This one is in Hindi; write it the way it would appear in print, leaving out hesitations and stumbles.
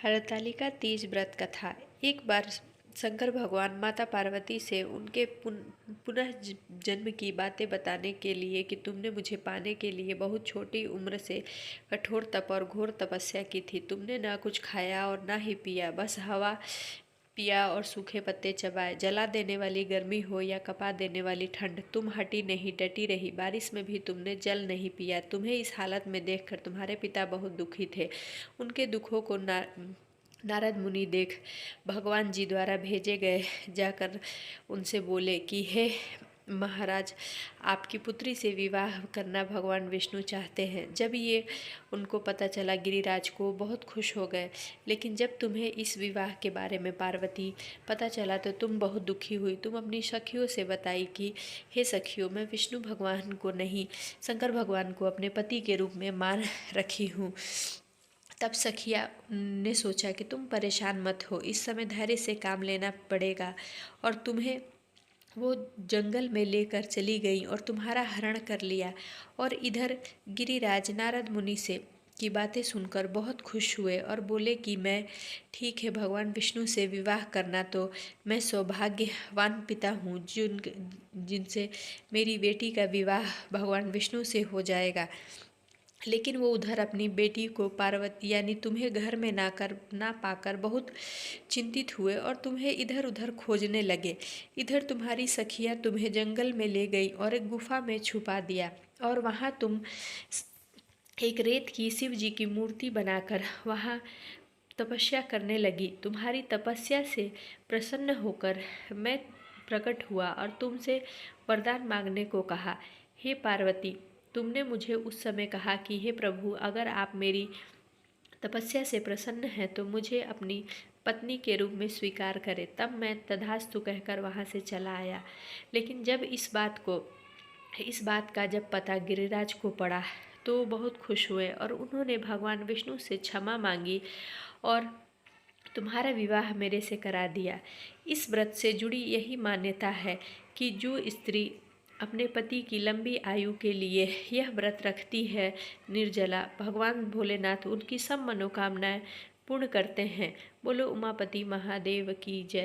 हरतालिका तीज व्रत कथा। एक बार शंकर भगवान माता पार्वती से उनके पुनः जन्म की बातें बताने के लिए कि तुमने मुझे पाने के लिए बहुत छोटी उम्र से कठोर तप और घोर तपस्या की थी। तुमने ना कुछ खाया और ना ही पिया, बस हवा पिया और सूखे पत्ते चबाए। जला देने वाली गर्मी हो या कपा देने वाली ठंड, तुम हटी नहीं, डटी रही। बारिश में भी तुमने जल नहीं पिया। तुम्हें इस हालत में देखकर तुम्हारे पिता बहुत दुखी थे। उनके दुखों को नारद मुनि देख भगवान जी द्वारा भेजे गए, जाकर उनसे बोले कि हे महाराज, आपकी पुत्री से विवाह करना भगवान विष्णु चाहते हैं। जब ये उनको पता चला, गिरिराज को बहुत खुश हो गए। लेकिन जब तुम्हें इस विवाह के बारे में पार्वती पता चला तो तुम बहुत दुखी हुई। तुम अपनी सखियों से बताई कि हे सखियों, मैं विष्णु भगवान को नहीं, शंकर भगवान को अपने पति के रूप में मान रखी हूँ। तब सखिया ने सोचा कि तुम परेशान मत हो, इस समय धैर्य से काम लेना पड़ेगा। और तुम्हें वो जंगल में लेकर चली गई और तुम्हारा हरण कर लिया। और इधर गिरिराज नारद मुनि से की बातें सुनकर बहुत खुश हुए और बोले कि मैं ठीक है, भगवान विष्णु से विवाह करना तो मैं सौभाग्यवान पिता हूँ जिनसे मेरी बेटी का विवाह भगवान विष्णु से हो जाएगा। लेकिन वो उधर अपनी बेटी को पार्वती यानी तुम्हें घर में ना पाकर बहुत चिंतित हुए और तुम्हें इधर उधर खोजने लगे। इधर तुम्हारी सखिया तुम्हें जंगल में ले गई और एक गुफा में छुपा दिया। और वहाँ तुम एक रेत की शिव जी की मूर्ति बनाकर वहाँ तपस्या करने लगी। तुम्हारी तपस्या से प्रसन्न होकर मैं प्रकट हुआ और तुमसे वरदान मांगने को कहा। हे पार्वती, तुमने मुझे उस समय कहा कि हे प्रभु, अगर आप मेरी तपस्या से प्रसन्न हैं तो मुझे अपनी पत्नी के रूप में स्वीकार करें। तब मैं तथास्तु कहकर वहाँ से चला आया। लेकिन जब इस बात का जब पता गिरिराज को पड़ा तो वो बहुत खुश हुए और उन्होंने भगवान विष्णु से क्षमा मांगी और तुम्हारा विवाह मेरे से करा दिया। इस व्रत से जुड़ी यही मान्यता है कि जो स्त्री अपने पति की लंबी आयु के लिए यह व्रत रखती है निर्जला, भगवान भोलेनाथ उनकी सब मनोकामनाएं पूर्ण करते हैं। बोलो उमापति महादेव की जय।